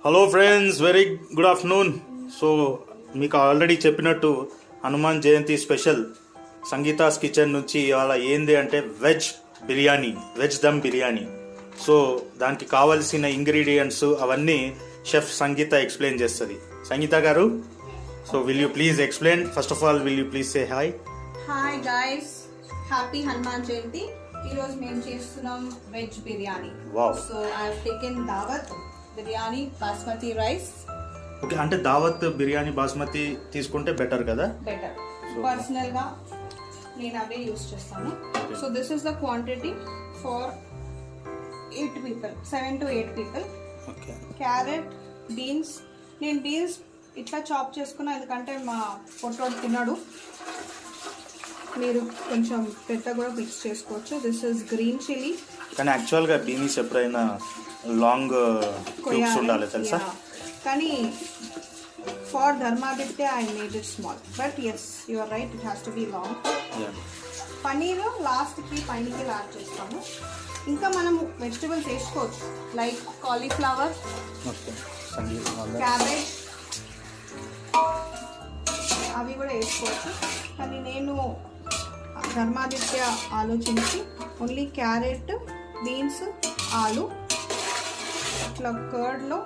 Hello friends, very good afternoon. So మీకు already చెప్పినట్టు Hanuman Jayanti special Sangeeta's kitchen నుంచి ఇవాళ ఏంది అంటే veg biryani, veg dum biryani. So దానికి కావాల్సిన ఇంగ్రీడియంట్స్ అవన్నీ షెఫ్ సంగీత ఎక్స్ప్లెయిన్ చేస్తుంది. సంగీత గారు, so will you please explain? First of all will you please say hi? Hi guys, happy Hanuman Jayanti. ఈరోజు మేము చేస్తున్నాం veg biryani. Wow. So I have taken Daawat biryani basmati rice. Okay, అంటే దావత్ బిర్యానీ బాస్మతి తీసుకుంటే బెటర్ కదా? బెటర్. పర్సనల్ గా నేను అవే యూస్ చేస్తాను. So this is the quantity for 8 people, 7 to 8 people. Okay. Carrot, beans. నేను బీన్స్ ఇట్లా చాప్ చేసుకున్నా ఎందుకంటే మా పొట్టోడు తిన్నాడు. మీరు కొంచెం పెద్ద కూడా మిక్స్ చేసుకోవచ్చు. This is green chilli. కానీ యాక్చువల్గా బీన్స్ ఎప్పుడైనా లాంగ్ క్యూబ్స్ ఉండాలి తెలుసా? కానీ for Dharmaditya I made it small, but yes you are right, it has to be long. Paneer లాస్ట్కి పైనకి యాడ్ చేస్తాము. ఇంకా మనము వెజిటబుల్స్ వేసుకోవచ్చు, లైక్ కాలీఫ్లవర్, క్యాబేజ్, అవి కూడా వేసుకోవచ్చు. కానీ నేను ధర్మాదిత్య ఆలోచించి ఓన్లీ క్యారెట్, బీన్స్, ఆలు ఇట్లా కర్డ్లో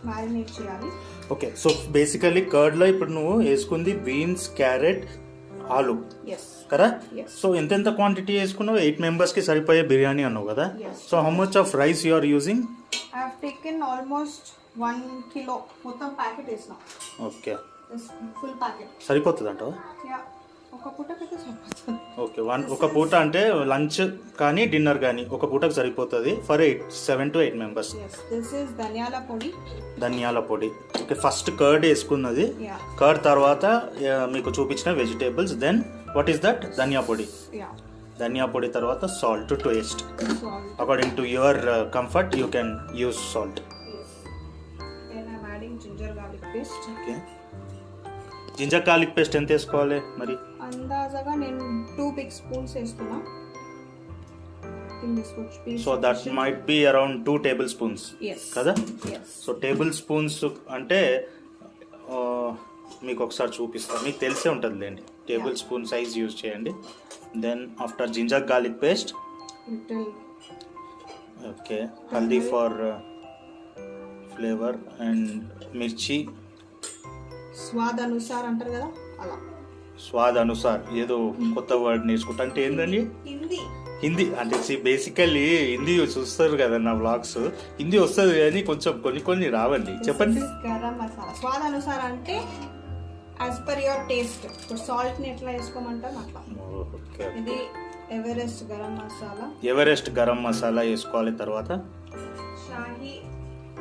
మ్యారినేట్ చేయాలి. ఓకే, సో బేసికలీ కర్డ్లో ఇప్పుడు నువ్వు వేసుకుంది బీన్స్, క్యారెట్, ఆలు కదా? సో ఎంతెంత క్వాంటిటీ వేసుకున్నావు? 8 members కి సరిపోయే బిర్యానీ అన్నావు కదా? So how much of rice you are using? I have taken almost 1 kilo. మొత్తం ప్యాకెట్ వేసిన. ఓకే, ఫుల్ ప్యాకెట్ సరిపోతుంది అంటావా? ఒక పూటకైతే సరిపోతుంది. ఓకే, ఒక పూట అంటే లంచ్ కానీ డిన్నర్ కానీ ఒక పూటకు సరిపోతుంది for 7 to 8 members. This is ధనియాల పొడి. ధనియాల పొడి. ఓకే, ఫస్ట్ కర్డ్ వేసుకున్నది. కర్డ్ తర్వాత మీకు చూపించిన vegetables. Then what is that? ధనియా పొడి. ధనియా పొడి తర్వాత salt to taste. According to your comfort you can use salt. Ginger garlic paste. Okay, ginger garlic paste ఎంత వేసుకోవాలి మరి? అందాజగా నేను 2 big spoons వేస్తున్నా. So that might be around 2 tablespoons కదా? సో టేబుల్ స్పూన్స్ అంటే మీకు ఒకసారి చూపిస్తాను, మీకు తెలిసే ఉంటుంది లేండి. టేబుల్ స్పూన్ సైజ్ యూజ్ చేయండి. Then after ginger garlic paste. Okay, haldi for flavour and mirchi. స్వాద్ అనుసార్ అంటారు కదా, అలా. స్వాద్ అనుసార్ ఏదో కొత్త వర్డ్ నేర్చుకుంటా అంటే ఏంటండి? హిందీ అంటే బేసికల్లీ హిందీ చూస్తారు కదా నా వ్లాగ్స్. హిందీ వస్తుంది కానీ కొంచెం కొన్ని రావండి. చెప్పండి. గరం మసాలా స్వాద్ అనుసార్ అంటే as per your taste. Salt ని ఎట్లా వేసుకోమంటారు అట్లా. ఇది ఎవరెస్ట్ గరం మసాలా. ఎవరెస్ట్ గరం మసాలా వేసుకోవాలి. తర్వాత షాహీ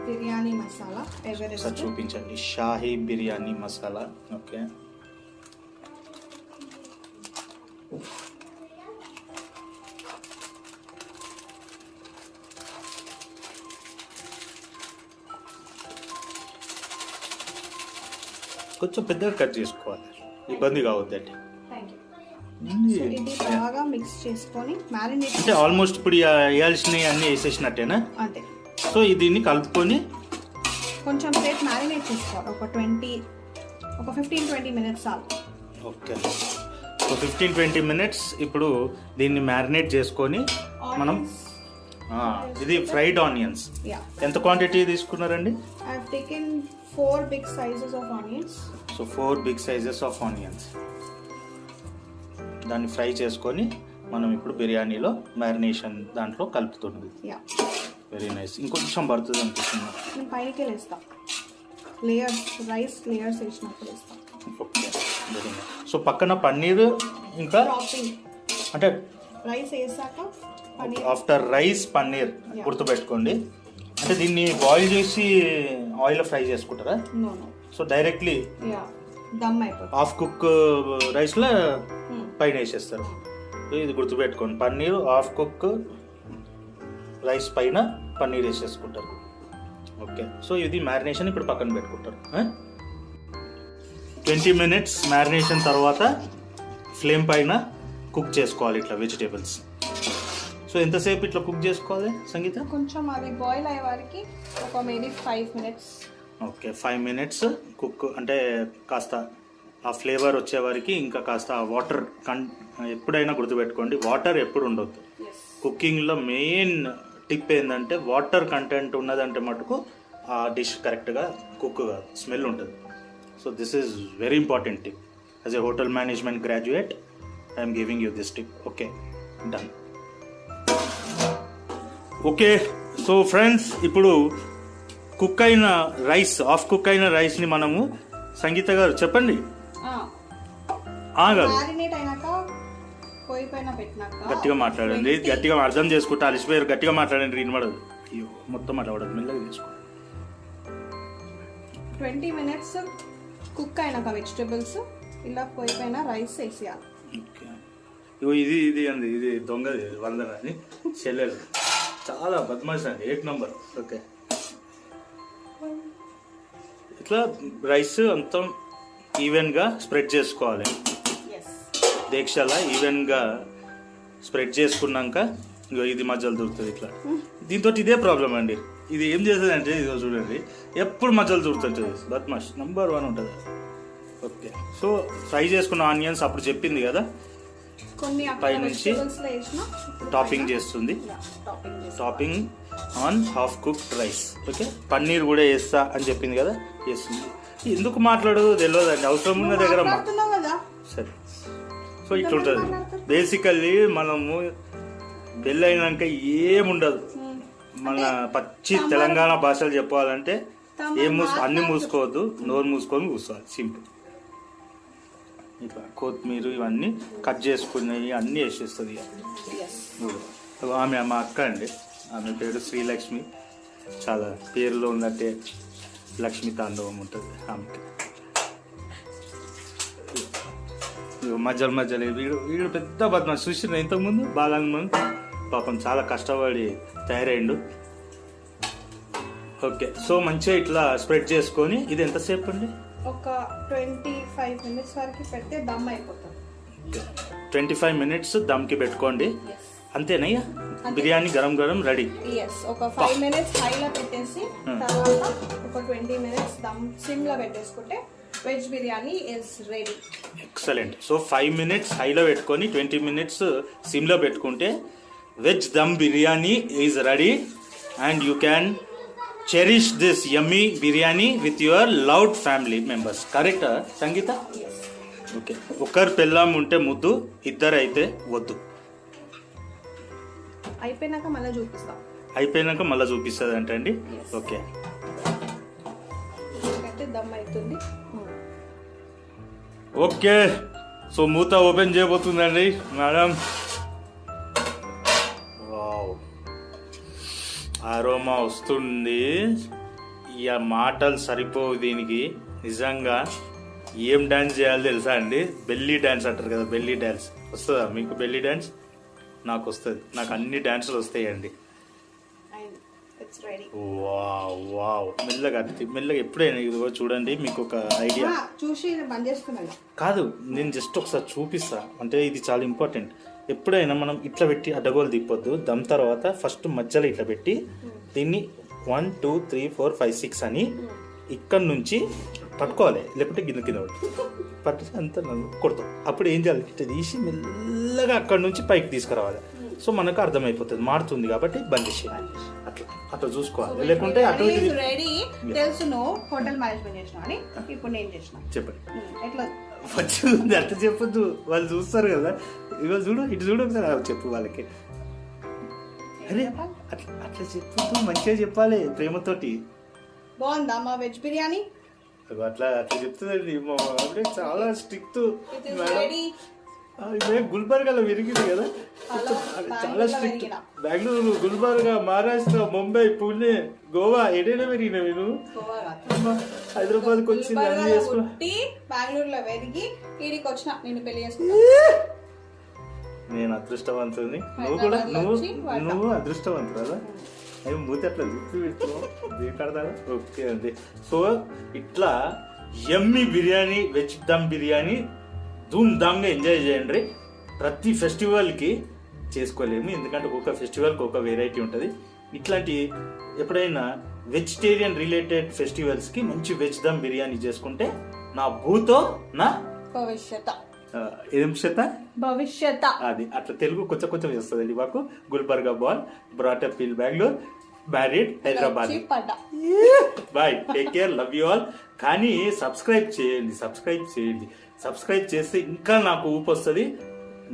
బిర్యానీ మసాలా. ఎవరెస్ట్ చూపించండి. షాహీ బిర్యానీ మసాలా. ఓకే, కొంచెం పెద్దగా కట్ చేసుకోవాలి, ఇబ్బంది కావద్దండి. ఇది బాగా మిక్స్ చేసుకొని మ్యారినేట్ అంటే ఆల్మోస్ట్ ఇప్పుడు వేయాల్సినవి అన్ని వేసేసినట్టేనా? అంతే. సో దీన్ని కలుపుకొని కొంచెం సేపు మ్యారినేట్ చేసుకోవాలి. ఒక 15-20 minutes చాలు. ఓకే, సో 15-20 minutes ఇప్పుడు దీన్ని మ్యారినేట్ చేసుకొని మనం ఇది ఫ్రైడ్ ఆనియన్స్. ఎంత క్వాంటిటీ తీసుకున్నారండి? I have taken 4 big sizes of onions. So 4 big sizes of onions. దాన్ని ఫ్రై చేసుకొని మనం ఇప్పుడు బిర్యానీలో మ్యారినేషన్ దాంట్లో కలుపుతుంది. Very nice. ఇంకొంచెం పడుతుంది అనిపిస్తుంది. నేను పైకి వేస్తాను, లేయర్స్, రైస్ లేయర్స్ వేసినప్పుడు వేస్తాను. Okay, very nice. సో పక్కన పన్నీర్ ఇంకా అంటే రైస్ వేసాక ఆఫ్టర్ రైస్ పన్నీర్ గుర్తుపెట్టుకోండి. అంటే దీన్ని బాయిల్ చేసి ఆయిల్ ఫ్రై చేసుకుంటారా? సో డైరెక్ట్లీ హాఫ్ కుక్ రైస్లో పైన వేసేస్తారు. ఇది గుర్తుపెట్టుకోండి, పన్నీర్ హాఫ్ కుక్ రైస్ పైన పన్నీర్ వేసేసుకుంటారు. ఓకే, సో ఇది మ్యారినేషన్ ఇప్పుడు పక్కన పెట్టుకుంటారు. 20 minutes మ్యారినేషన్ తర్వాత ఫ్లేమ్ పైన కుక్ చేసుకోవాలి ఇట్లా వెజిటేబుల్స్. సో ఎంతసేపు ఇట్లా కుక్ చేసుకోవాలి సంగీత? కొంచెం అవి బాయిల్ అయ్యే వారికి ఒక maybe 5 minutes. Okay 5 minutes cook అంటే కాస్త ఆ ఫ్లేవర్ వచ్చే వరకు ఇంకా కాస్త వాటర్ ఎప్పుడైనా గుర్తుపెట్టుకోండి, వాటర్ ఎప్పుడు ఉండొద్దు. కుకింగ్లో మెయిన్ టిప్ ఏంటంటే వాటర్ కంటెంట్ ఉన్నదంటే మటుకు ఆ డిష్ కరెక్ట్గా కుక్ కాదు, స్మెల్ ఉంటుంది. So this is very important tip. As a hotel management graduate I'm giving you this tip. Okay, done. Okay, so friends ఇప్పుడు కుక్ అయిన రైస్, హాఫ్ కుక్ అయిన రైస్ని మనము, సంగీత గారు చెప్పండి. గట్టిగా మాట్లాడండి, గట్టిగా అర్థం చేసుకుంటా. అలిసిపోయారు, గట్టిగా మాట్లాడండి. వినబడదు, అయ్యో మొత్తం మాట్లాడదు, మెల్లగా తీసుకో. 20 minutes కుక్ అయినాక వెజిటబుల్స్ ఇలా పొయ్యి పైన రైస్ వేసేయాలి. ఇది అండి, ఇది దొంగది వందన అని చెల్లెలు, చాలా బద్మాష్ అండి, 8 number. ఓకే, ఇట్లా రైస్ అంతా ఈవెన్గా స్ప్రెడ్ చేసుకోవాలి. దీక్షలా ఈవెన్గా స్ప్రెడ్ చేసుకున్నాక ఇది మధ్యలో దొరుకుతుంది ఇట్లా. దీంతో ఇదే ప్రాబ్లం అండి. ఇది ఏం చేస్తుంది అంటే, ఇదో చూడండి, ఎప్పుడు మధ్యలో దొరుకుతుంటుంది, బద్మాష్ నంబర్ 1 ఉంటుంది. ఓకే, సో ఫ్రై చేసుకున్న ఆనియన్స్ అప్పుడు చెప్పింది కదా, పై నుంచి టాపింగ్ చేస్తుంది. Topping on half cooked rice. Okay, paneer కూడా వేస్తా అని చెప్పింది కదా, వేస్తుంది. ఎందుకు మాట్లాడదు తెలియదండి, అవసరం ఉన్న దగ్గర సరే. సో ఇట్లా ఉంటుంది బేసికల్లీ. మనము పెళ్ళైనాక ఏముండదు, మన పచ్చి తెలంగాణ భాషలు చెప్పాలంటే అన్ని మూసుకోవద్దు, నోరు మూసుకొని కూర్చోవాలి, సింపుల్. ఇట్లా కొత్తిమీర ఇవన్నీ కట్ చేసుకున్నవి అన్నీ వేసేస్తుంది. ఆమె మా అక్క అండి, ఆమె పేరు శ్రీలక్ష్మి. చాలా పేరులో ఉన్నట్టే లక్ష్మీ తాండవం ఉంటుంది ఆమెకి. మధ్యలో వీడు పెద్ద బద్మాష్. చూసిన ఇంతకుముందు బాగా పాపం చాలా కష్టపడి తయారైండు. ఓకే, సో మంచిగా ఇట్లా స్ప్రెడ్ చేసుకొని ఇది ఎంతసేపు అండి? ఒక 25 minutes వరకు పెడితే దమ్ అయిపోతుంది. 25 minutes దమ్కి పెట్టుకోండి, అంతేనయ్యా? బిర్యానీ గరం గరం రెడీ. ఒక 5 minutes హైలో పెట్టేసి తర్వాత ఒక 20 minutes దమ్ సిమ్ లో పెట్టేసుకుంటే veg biryani is ready. Excellent. So 5 minutes హైలో పెట్టుకొని 20 minutes సిమ్లో పెట్టుకుంటే veg dum biryani is ready and you can cherish this yummy biryani with your loved family members. కరెక్టా సంగీత? ఓకే, ఒకరు పెళ్ళాం ఉంటే ముద్దు, ఇద్దరు అయితే వద్దు. అయిపోయినాక మళ్ళీ చూపిస్తుంది అంటే అండి. ఓకే, దమ్ అవుతుంది. ఓకే, సో మూత ఓపెన్ చేయబోతుందండి మేడం. వావ్, అరోమా వస్తుంది. ఇక మాటలు సరిపోవు దీనికి. నిజంగా ఏం డాన్స్ చేయాలో తెలుసా అండి? బెల్లీ డాన్స్ అంటారు కదా, బెల్లీ డాన్స్ వస్తుందా మీకు? బెల్లీ డాన్స్ నాకు వస్తుంది, నాకు అన్ని డాన్సులు వస్తాయండి. వావ్, మెల్లగా ఎప్పుడైనా ఇదిగో చూడండి, మీకు ఒక ఐడియా కాదు, నేను జస్ట్ ఒకసారి చూపిస్తా. అంటే ఇది చాలా ఇంపార్టెంట్. ఎప్పుడైనా మనం ఇట్లా పెట్టి అడ్డగోలు తిప్పొద్దు. దమ్ తర్వాత ఫస్ట్ మధ్యలో ఇట్లా పెట్టి దీన్ని 1 2 3 4 5 6 అని ఇక్కడ నుంచి పట్టుకోవాలి, లేకపోతే కింద పట్టి అంత కొడతాం. అప్పుడు ఏం చేయాలి, ఇట్లా తీసి మెల్లగా అక్కడ నుంచి పైకి తీసుకురావాలి. సో మనకు అర్థమైపోతుంది, మారుతుంది కాబట్టి బంద్ చేసేయాలి. అట్లా చూసుకోవాలి, లేకుంటే అటు చెప్పండి. వచ్చింది అట్లా చెప్పొద్దు, వాళ్ళు చూస్తారు కదా. ఇగో చూడు, ఇటు చూడు ఒకసారి చెప్పు వాళ్ళకి. అరే అట్లా చెప్పొద్దు, మంచిగా చెప్పాలి, ప్రేమతోటి. బాగుందా మా వెజ్ బిర్యానీ? అట్లా చెప్తుందండి మా ఆవిడ, చాలా స్ట్రిక్ట్ మేడం. గుల్బర్గాలో విరిగింది కదా, చాలా స్ట్రిక్ట్. బెంగళూరు, గుల్బర్గా, మహారాష్ట్ర, ముంబై, పూణే, గోవా ఏదైనా పెరిగినా నేను. హైదరాబాద్కి వచ్చి బెంగళూరులో పెరిగి ఈడికి వచ్చిన నేను పెళ్లి నేను అదృష్టవంతుని. నువ్వు కూడా నువ్వు అదృష్టవంతురా. అవి మూతి అట్లా లిప్పి పెట్టుకో. ఓకే అండి. సో ఇట్లా యమ్మీ బిర్యానీ, వెజ్ దమ్ బిర్యానీ ధూమ్ ధామ్గా ఎంజాయ్ చేయండి. ప్రతి ఫెస్టివల్కి చేసుకోలేము, ఎందుకంటే ఒక్కొక్క ఫెస్టివల్కి ఒక వెరైటీ ఉంటుంది. ఇట్లాంటి ఎప్పుడైనా వెజిటేరియన్ రిలేటెడ్ ఫెస్టివల్స్ కి మంచి వెజ్ దమ్ బిర్యానీ చేసుకుంటే నా భూతో నా భవిష్యత ఏం చేత భవిష్యత అది అట్లా తెలుగు కొంచెం కొంచెం చేస్తుంది మాకు. Gulbarga born brought up in Bengaluru, married Hyderabad. Bye, take care, love you all. కానీ సబ్స్క్రైబ్ చేయండి. సబ్స్క్రైబ్ చేస్తే ఇంకా నాకు ఊపు వస్తుంది.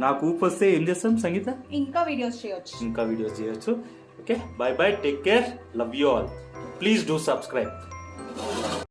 నాకు ఊపు వస్తే ఏం చేస్తాం సంగీత? ఇంకా వీడియోస్ చేయొచ్చు. Okay, bye bye, take care, love you all. Please do subscribe.